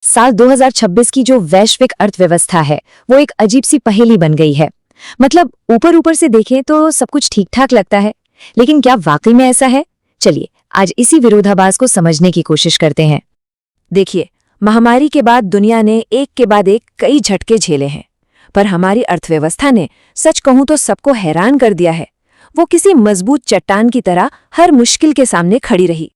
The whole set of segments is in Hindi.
साल 2026 की जो वैश्विक अर्थव्यवस्था है वो एक अजीब सी पहेली बन गई है। मतलब ऊपर ऊपर से देखें तो सब कुछ ठीक ठाक लगता है, लेकिन क्या वाकई में ऐसा है? चलिए आज इसी विरोधाभास को समझने की कोशिश करते हैं। देखिए, महामारी के बाद दुनिया ने एक के बाद एक कई झटके झेले हैं, पर हमारी अर्थव्यवस्था ने सच कहूं तो सबको हैरान कर दिया है। वो किसी मजबूत चट्टान की तरह हर मुश्किल के सामने खड़ी रही।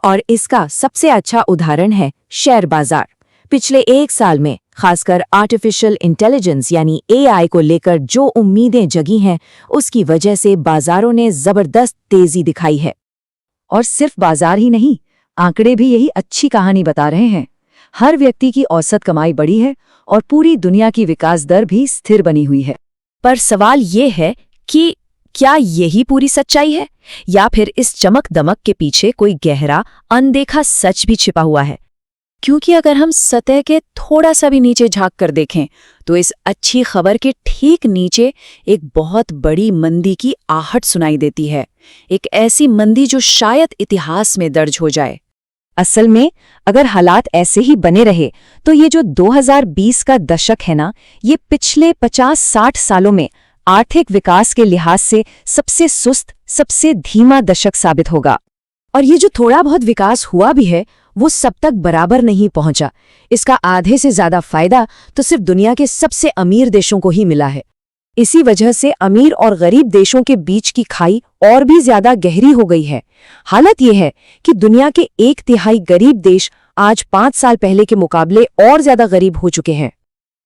और इसका सबसे अच्छा उदाहरण है शेयर बाजार। पिछले एक साल में खासकर आर्टिफिशियल इंटेलिजेंस यानी एआई को लेकर जो उम्मीदें जगी हैं, उसकी वजह से बाजारों ने जबरदस्त तेजी दिखाई है। और सिर्फ बाजार ही नहीं, आंकड़े भी यही अच्छी कहानी बता रहे हैं। हर व्यक्ति की औसत कमाई बढ़ी है और पूरी दुनिया की विकास दर भी स्थिर बनी हुई है। पर सवाल ये है कि क्या यही पूरी सच्चाई है, या फिर इस चमक दमक के पीछे कोई गहरा अनदेखा सच भी छिपा हुआ है? क्योंकि अगर हम सतह के थोड़ा सा भी नीचे झांक कर देखें तो इस अच्छी खबर के ठीक नीचे एक बहुत बड़ी मंदी की आहट सुनाई देती है। एक ऐसी मंदी जो शायद इतिहास में दर्ज हो जाए। असल में अगर हालात ऐसे ही बने रहे तो ये जो 2020 का दशक है ना, ये पिछले 50-60 सालों में आर्थिक विकास के लिहाज से सबसे सुस्त, सबसे धीमा दशक साबित होगा। और ये जो थोड़ा बहुत विकास हुआ भी है, वो सब तक बराबर नहीं पहुंचा। इसका आधे से ज्यादा फायदा तो सिर्फ दुनिया के सबसे अमीर देशों को ही मिला है। इसी वजह से अमीर और गरीब देशों के बीच की खाई और भी ज्यादा गहरी हो गई है। हालत यह है कि दुनिया के 1/3 गरीब देश आज 5 साल पहले के मुकाबले और ज्यादा गरीब हो चुके हैं।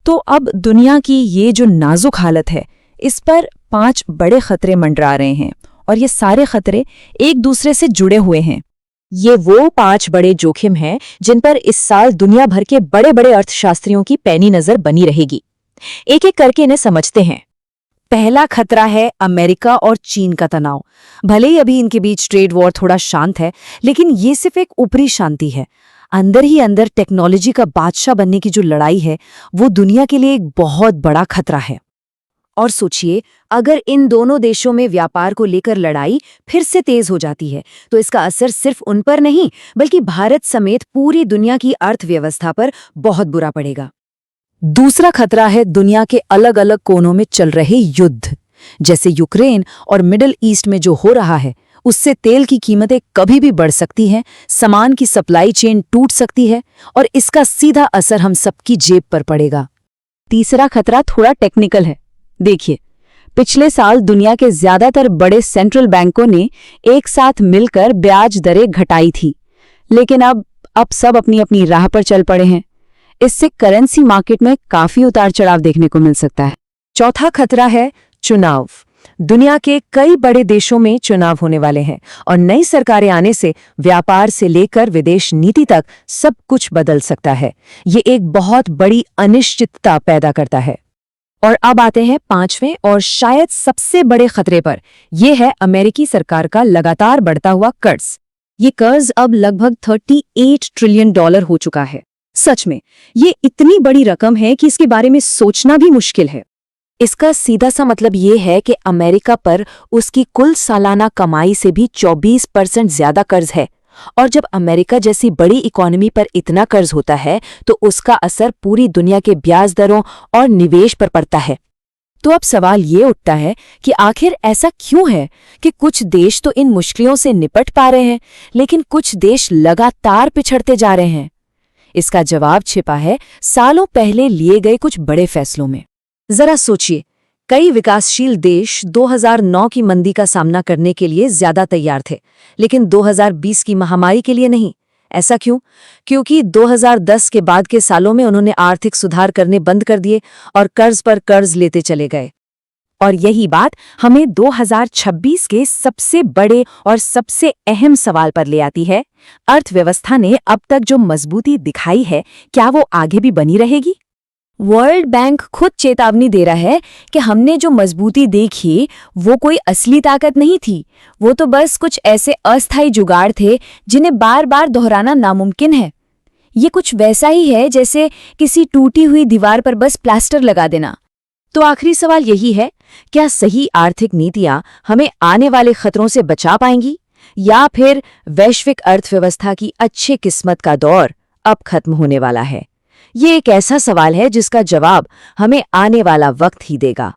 तो अब दुनिया की ये जो नाजुक हालत है, इस पर 5 बड़े खतरे मंडरा रहे हैं, और ये सारे खतरे एक दूसरे से जुड़े हुए हैं। ये वो 5 बड़े जोखिम हैं जिन पर इस साल दुनिया भर के बड़े बड़े अर्थशास्त्रियों की पैनी नजर बनी रहेगी। एक एक करके इन्हें समझते हैं। पहला खतरा है अमेरिका और चीन का तनाव। भले ही अभी इनके बीच ट्रेड वॉर थोड़ा शांत है, लेकिन ये सिर्फ एक ऊपरी शांति है। अंदर ही अंदर टेक्नोलॉजी का बादशाह बनने की जो लड़ाई है, वो दुनिया के लिए एक बहुत बड़ा खतरा है। और सोचिए, अगर इन दोनों देशों में व्यापार को लेकर लड़ाई फिर से तेज हो जाती है तो इसका असर सिर्फ उन पर नहीं, बल्कि भारत समेत पूरी दुनिया की अर्थव्यवस्था पर बहुत बुरा पड़ेगा। दूसरा खतरा है दुनिया के अलग अलग कोनों में चल रहे युद्ध। जैसे यूक्रेन और मिडिल ईस्ट में जो हो रहा है, उससे तेल की कीमतें कभी भी बढ़ सकती हैं, सामान की सप्लाई चेन टूट सकती है, और इसका सीधा असर हम सबकी जेब पर पड़ेगा। तीसरा खतरा थोड़ा टेक्निकल है। देखिए, पिछले साल दुनिया के ज्यादातर बड़े सेंट्रल बैंकों ने एक साथ मिलकर ब्याज दरें घटाई थी, लेकिन अब सब अपनी अपनी राह पर चल पड़े हैं। इससे करेंसी मार्केट में काफी उतार चढ़ाव देखने को मिल सकता है। चौथा खतरा है चुनाव। दुनिया के कई बड़े देशों में चुनाव होने वाले हैं, और नई सरकारें आने से व्यापार से लेकर विदेश नीति तक सब कुछ बदल सकता है। ये एक बहुत बड़ी अनिश्चितता पैदा करता है। और अब आते हैं 5वें और शायद सबसे बड़े खतरे पर। यह है अमेरिकी सरकार का लगातार बढ़ता हुआ कर्ज। ये कर्ज अब लगभग $38 ट्रिलियन हो चुका है। सच में ये इतनी बड़ी रकम है कि इसके बारे में सोचना भी मुश्किल है। इसका सीधा सा मतलब ये है कि अमेरिका पर उसकी कुल सालाना कमाई से भी 24% ज्यादा कर्ज है। और जब अमेरिका जैसी बड़ी इकोनॉमी पर इतना कर्ज होता है तो उसका असर पूरी दुनिया के ब्याज दरों और निवेश पर पड़ता है। तो अब सवाल ये उठता है कि आखिर ऐसा क्यों है कि कुछ देश तो इन मुश्किलों से निपट पा रहे हैं, लेकिन कुछ देश लगातार पिछड़ते जा रहे हैं? इसका जवाब छिपा है सालों पहले लिए गए कुछ बड़े फैसलों में। जरा सोचिए, कई विकासशील देश 2009 की मंदी का सामना करने के लिए ज्यादा तैयार थे, लेकिन 2020 की महामारी के लिए नहीं। ऐसा क्यों? क्योंकि 2010 के बाद के सालों में उन्होंने आर्थिक सुधार करने बंद कर दिए और कर्ज पर कर्ज लेते चले गए। और यही बात हमें 2026 के सबसे बड़े और सबसे अहम सवाल पर ले आती है। अर्थव्यवस्था ने अब तक जो मजबूती दिखाई है, क्या वो आगे भी बनी रहेगी? वर्ल्ड बैंक खुद चेतावनी दे रहा है कि हमने जो मजबूती देखी वो कोई असली ताकत नहीं थी, वो तो बस कुछ ऐसे अस्थायी जुगाड़ थे जिन्हें बार बार दोहराना नामुमकिन है। ये कुछ वैसा ही है जैसे किसी टूटी हुई दीवार पर बस प्लास्टर लगा देना। तो आखिरी सवाल यही है, क्या सही आर्थिक नीतियां हमें आने वाले खतरों से बचा पाएंगी, या फिर वैश्विक अर्थव्यवस्था की अच्छी किस्मत का दौर अब खत्म होने वाला है? ये एक ऐसा सवाल है जिसका जवाब हमें आने वाला वक्त ही देगा।